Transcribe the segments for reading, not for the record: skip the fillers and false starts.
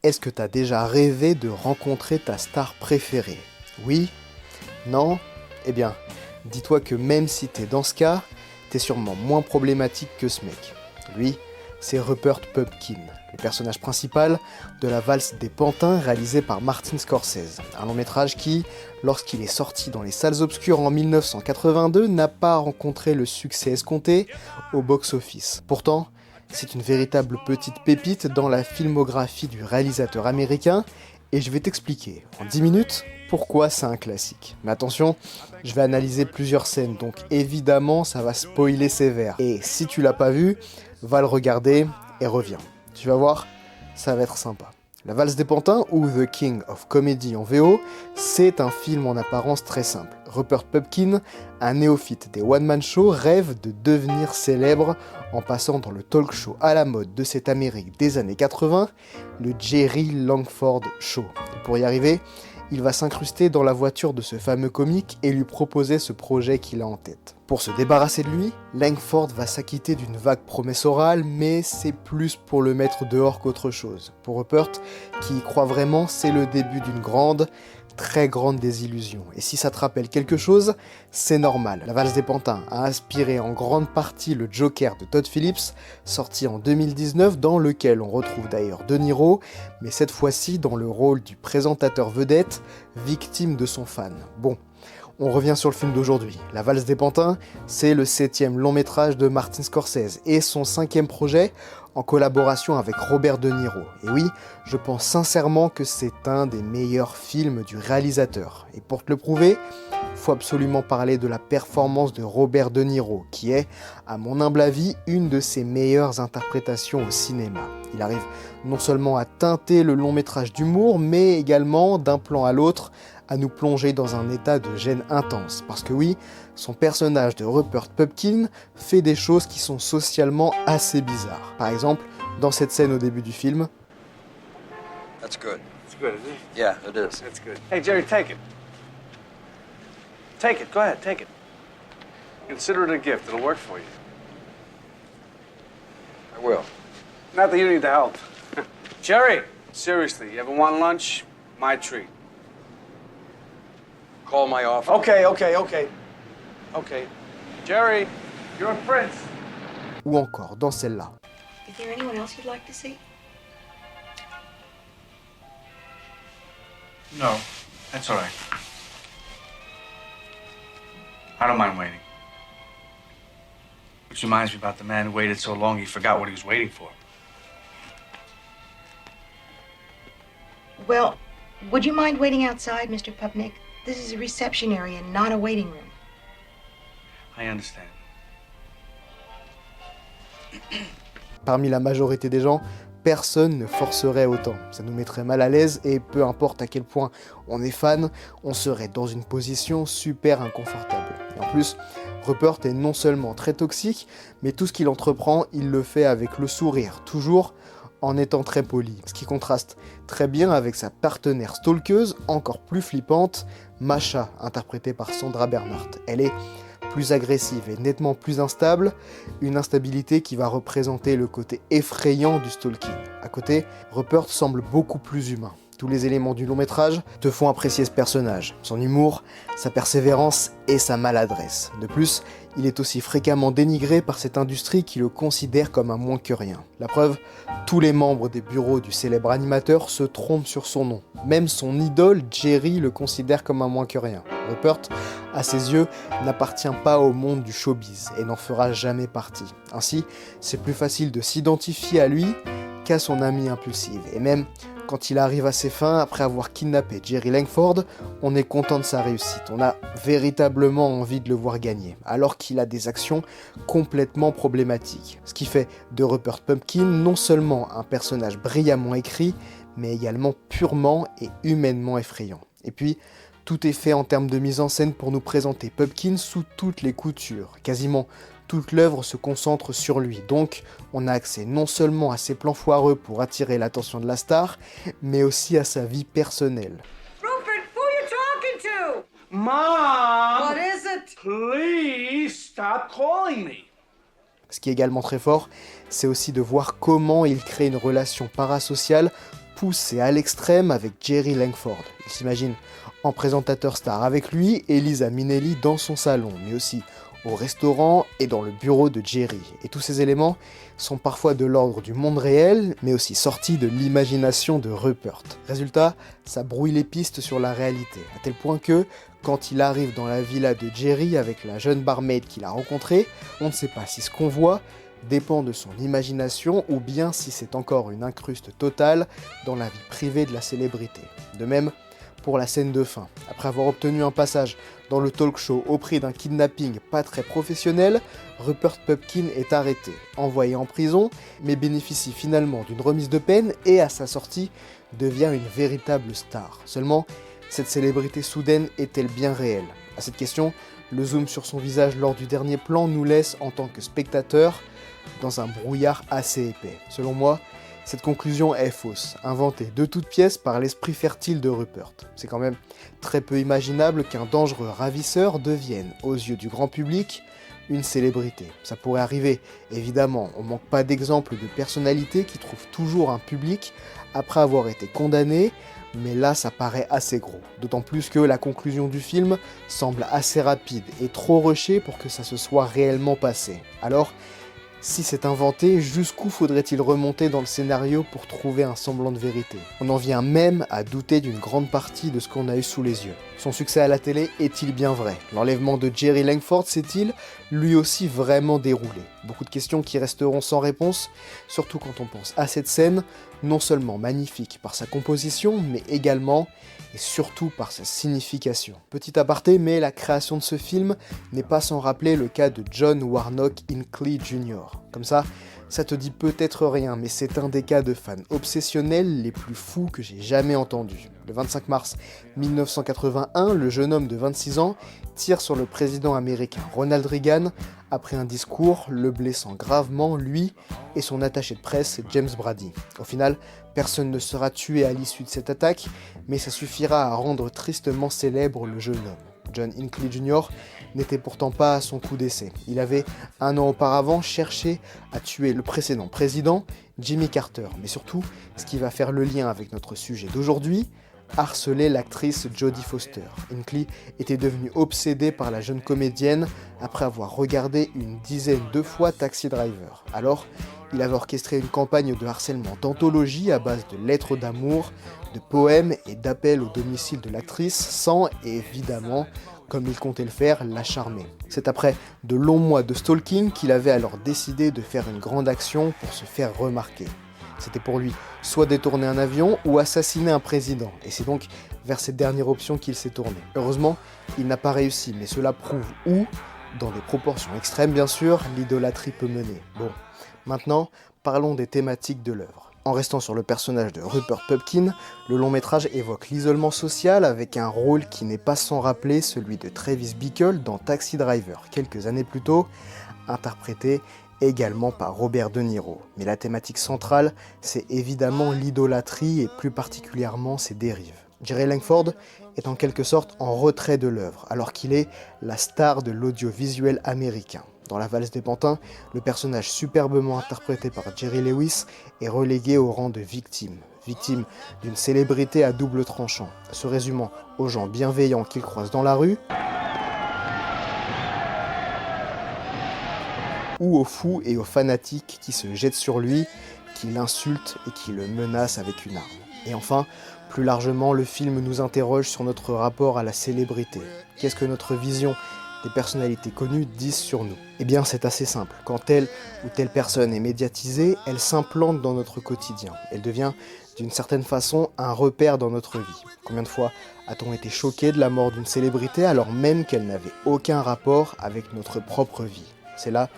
Est-ce que t'as déjà rêvé de rencontrer ta star préférée? Oui? Non? Eh bien, dis-toi que même si t'es dans ce cas, t'es sûrement moins problématique que ce mec. Lui, c'est Rupert Pupkin, le personnage principal de La Valse des Pantins réalisé par Martin Scorsese. Un long métrage qui, lorsqu'il est sorti dans les salles obscures en 1982, n'a pas rencontré le succès escompté au box-office. Pourtant, c'est une véritable petite pépite dans la filmographie du réalisateur américain, et je vais t'expliquer en 10 minutes pourquoi c'est un classique. Mais attention, je vais analyser plusieurs scènes, donc évidemment ça va spoiler sévère. Et si tu l'as pas vu, va le regarder et reviens. Tu vas voir, ça va être sympa. La Valse des Pantins, ou The King of Comedy en VO, c'est un film en apparence très simple. Rupert Pupkin, un néophyte des one-man shows, rêve de devenir célèbre en passant dans le talk show à la mode de cette Amérique des années 80, le Jerry Langford Show. Et pour y arriver, il va s'incruster dans la voiture de ce fameux comique et lui proposer ce projet qu'il a en tête. Pour se débarrasser de lui, Langford va s'acquitter d'une vague promesse orale, mais c'est plus pour le mettre dehors qu'autre chose. Pour Rupert, qui y croit vraiment, c'est le début d'une très grande désillusion. Et si ça te rappelle quelque chose, c'est normal. La Valse des Pantins a inspiré en grande partie le Joker de Todd Phillips, sorti en 2019, dans lequel on retrouve d'ailleurs De Niro, mais cette fois-ci dans le rôle du présentateur vedette, victime de son fan. Bon, on revient sur le film d'aujourd'hui. La Valse des Pantins, c'est le 7e long métrage de Martin Scorsese et son 5e projet en collaboration avec Robert De Niro. Et oui, je pense sincèrement que c'est un des meilleurs films du réalisateur. Et pour te le prouver, faut absolument parler de la performance de Robert De Niro, qui est, à mon humble avis, une de ses meilleures interprétations au cinéma. Il arrive non seulement à teinter le long métrage d'humour, mais également, d'un plan à l'autre, à nous plonger dans un état de gêne intense. Parce que oui, son personnage de Rupert Pupkin fait des choses qui sont socialement assez bizarres. Par exemple, dans cette scène au début du film, That's good. It's good, isn't it? Yeah, it is. That's good. Hey, Jerry, take it. Take it. Go ahead, take it. Consider it a gift. It'll work for you. I will. Not that you need the help. Jerry, seriously, you ever want lunch? My treat. Call my office. Okay. Okay. Jerry, you're a prince. ou encore dans celle-là. Is there anyone else you'd like to see? No, that's all right. I don't mind waiting. Which reminds me about the man who waited so long he forgot what he was waiting for. Well, would you mind waiting outside, Mr. Pupnik? This is a reception area, not a waiting room. I understand. Parmi la majorité des gens, personne ne forcerait autant. Ça nous mettrait mal à l'aise et peu importe à quel point on est fan, on serait dans une position super inconfortable. Et en plus, Rupert est non seulement très toxique, mais tout ce qu'il entreprend, il le fait avec le sourire, toujours en étant très poli. Ce qui contraste très bien avec sa partenaire stalkeuse, encore plus flippante, Masha, interprétée par Sandra Bernhardt. Elle est plus agressive et nettement plus instable, une instabilité qui va représenter le côté effrayant du stalking. À côté, Rupert semble beaucoup plus humain. Tous les éléments du long métrage te font apprécier ce personnage, son humour, sa persévérance et sa maladresse. De plus, il est aussi fréquemment dénigré par cette industrie qui le considère comme un moins que rien. La preuve, tous les membres des bureaux du célèbre animateur se trompent sur son nom. Même son idole, Jerry, le considère comme un moins que rien. Rupert, à ses yeux, n'appartient pas au monde du showbiz et n'en fera jamais partie. Ainsi, c'est plus facile de s'identifier à lui qu'à son amie impulsive. Et même quand il arrive à ses fins, après avoir kidnappé Jerry Langford, on est content de sa réussite. On a véritablement envie de le voir gagner, alors qu'il a des actions complètement problématiques. Ce qui fait de Rupert Pupkin non seulement un personnage brillamment écrit, mais également purement et humainement effrayant. Et puis, tout est fait en termes de mise en scène pour nous présenter Pupkin sous toutes les coutures. Quasiment toute l'œuvre se concentre sur lui, donc on a accès non seulement à ses plans foireux pour attirer l'attention de la star, mais aussi à sa vie personnelle. Rupert, who are you talking to? Mom! What is it? Please stop calling me. Ce qui est également très fort, c'est aussi de voir comment il crée une relation parasociale poussé à l'extrême avec Jerry Langford. Il s'imagine en présentateur star avec lui et Liza Minnelli dans son salon, mais aussi au restaurant et dans le bureau de Jerry. Et tous ces éléments sont parfois de l'ordre du monde réel, mais aussi sortis de l'imagination de Rupert. Résultat, ça brouille les pistes sur la réalité, à tel point que, quand il arrive dans la villa de Jerry avec la jeune barmaid qu'il a rencontrée, on ne sait pas si ce qu'on voit dépend de son imagination ou bien si c'est encore une incruste totale dans la vie privée de la célébrité. De même pour la scène de fin. Après avoir obtenu un passage dans le talk show au prix d'un kidnapping pas très professionnel, Rupert Pupkin est arrêté, envoyé en prison, mais bénéficie finalement d'une remise de peine et à sa sortie devient une véritable star. Seulement, cette célébrité soudaine est-elle bien réelle? À cette question, le zoom sur son visage lors du dernier plan nous laisse, en tant que spectateur, dans un brouillard assez épais. Selon moi, cette conclusion est fausse, inventée de toutes pièces par l'esprit fertile de Rupert. C'est quand même très peu imaginable qu'un dangereux ravisseur devienne, aux yeux du grand public, une célébrité. Ça pourrait arriver, évidemment, on manque pas d'exemples de personnalités qui trouvent toujours un public après avoir été condamnées, mais là ça paraît assez gros. D'autant plus que la conclusion du film semble assez rapide et trop rushée pour que ça se soit réellement passé. Alors, si c'est inventé, jusqu'où faudrait-il remonter dans le scénario pour trouver un semblant de vérité? On en vient même à douter d'une grande partie de ce qu'on a eu sous les yeux. Son succès à la télé est-il bien vrai? L'enlèvement de Jerry Langford s'est-il lui aussi vraiment déroulé? Beaucoup de questions qui resteront sans réponse, surtout quand on pense à cette scène, non seulement magnifique par sa composition, mais également et surtout par sa signification. Petit aparté, mais la création de ce film n'est pas sans rappeler le cas de John Warnock Hinckley Jr. Comme ça te dit peut-être rien, mais c'est un des cas de fans obsessionnels les plus fous que j'ai jamais entendus. Le 25 mars 1981, le jeune homme de 26 ans tire sur le président américain Ronald Reagan après un discours le blessant gravement, lui et son attaché de presse James Brady. Au final, personne ne sera tué à l'issue de cette attaque, mais ça suffira à rendre tristement célèbre le jeune homme. John Hinckley Jr. n'était pourtant pas à son coup d'essai. Il avait, un an auparavant, cherché à tuer le précédent président, Jimmy Carter. Mais surtout, ce qui va faire le lien avec notre sujet d'aujourd'hui, harceler l'actrice Jodie Foster. Hinckley était devenu obsédé par la jeune comédienne après avoir regardé une dizaine de fois Taxi Driver. Alors, il avait orchestré une campagne de harcèlement d'anthologie à base de lettres d'amour, de poèmes et d'appels au domicile de l'actrice sans, évidemment, comme il comptait le faire, la charmer. C'est après de longs mois de stalking qu'il avait alors décidé de faire une grande action pour se faire remarquer. C'était pour lui soit détourner un avion ou assassiner un président, et c'est donc vers cette dernière option qu'il s'est tourné. Heureusement, il n'a pas réussi, mais cela prouve où, dans des proportions extrêmes bien sûr, l'idolâtrie peut mener. Bon, maintenant, parlons des thématiques de l'œuvre. En restant sur le personnage de Rupert Pupkin, le long métrage évoque l'isolement social avec un rôle qui n'est pas sans rappeler celui de Travis Bickle dans Taxi Driver, quelques années plus tôt, interprété également par Robert De Niro. Mais la thématique centrale, c'est évidemment l'idolâtrie et plus particulièrement ses dérives. Jerry Langford est en quelque sorte en retrait de l'œuvre, alors qu'il est la star de l'audiovisuel américain. Dans La valse des pantins, le personnage superbement interprété par Jerry Lewis est relégué au rang de victime d'une célébrité à double tranchant, se résumant aux gens bienveillants qu'il croise dans la rue, ou aux fous et aux fanatiques qui se jettent sur lui, qui l'insultent et qui le menacent avec une arme. Et enfin, plus largement, le film nous interroge sur notre rapport à la célébrité. Qu'est-ce que notre vision des personnalités connues disent sur nous? Eh bien, c'est assez simple. Quand telle ou telle personne est médiatisée, elle s'implante dans notre quotidien. Elle devient, d'une certaine façon, un repère dans notre vie. Combien de fois a-t-on été choqué de la mort d'une célébrité alors même qu'elle n'avait aucun rapport avec notre propre vie? C'est là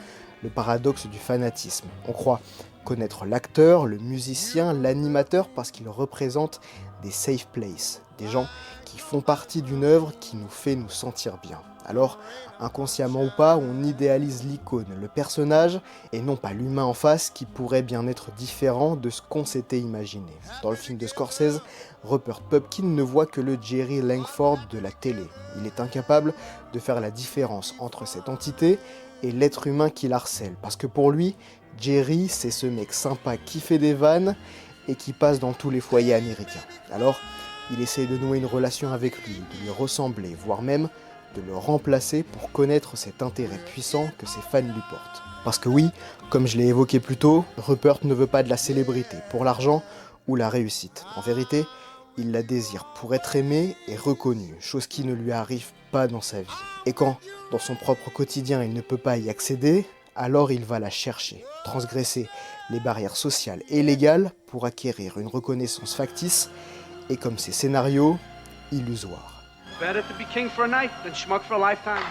le paradoxe du fanatisme. On croit connaître l'acteur, le musicien, l'animateur parce qu'ils représentent des safe places, des gens qui font partie d'une œuvre qui nous fait nous sentir bien. Alors, inconsciemment ou pas, on idéalise l'icône, le personnage, et non pas l'humain en face qui pourrait bien être différent de ce qu'on s'était imaginé. Dans le film de Scorsese, Rupert Pupkin ne voit que le Jerry Langford de la télé. Il est incapable de faire la différence entre cette entité et l'être humain qui l'harcèle, parce que pour lui, Jerry, c'est ce mec sympa qui fait des vannes, et qui passe dans tous les foyers américains. Alors, il essaie de nouer une relation avec lui, de lui ressembler, voire même de le remplacer pour connaître cet intérêt puissant que ses fans lui portent. Parce que oui, comme je l'ai évoqué plus tôt, Rupert ne veut pas de la célébrité pour l'argent ou la réussite. En vérité, il la désire pour être aimé et reconnu, chose qui ne lui arrive pas dans sa vie. Et quand, dans son propre quotidien, il ne peut pas y accéder, alors il va la chercher, transgresser les barrières sociales et légales pour acquérir une reconnaissance factice et, comme ces scénarios, illusoires. Better to be king for a night than schmuck for a lifetime.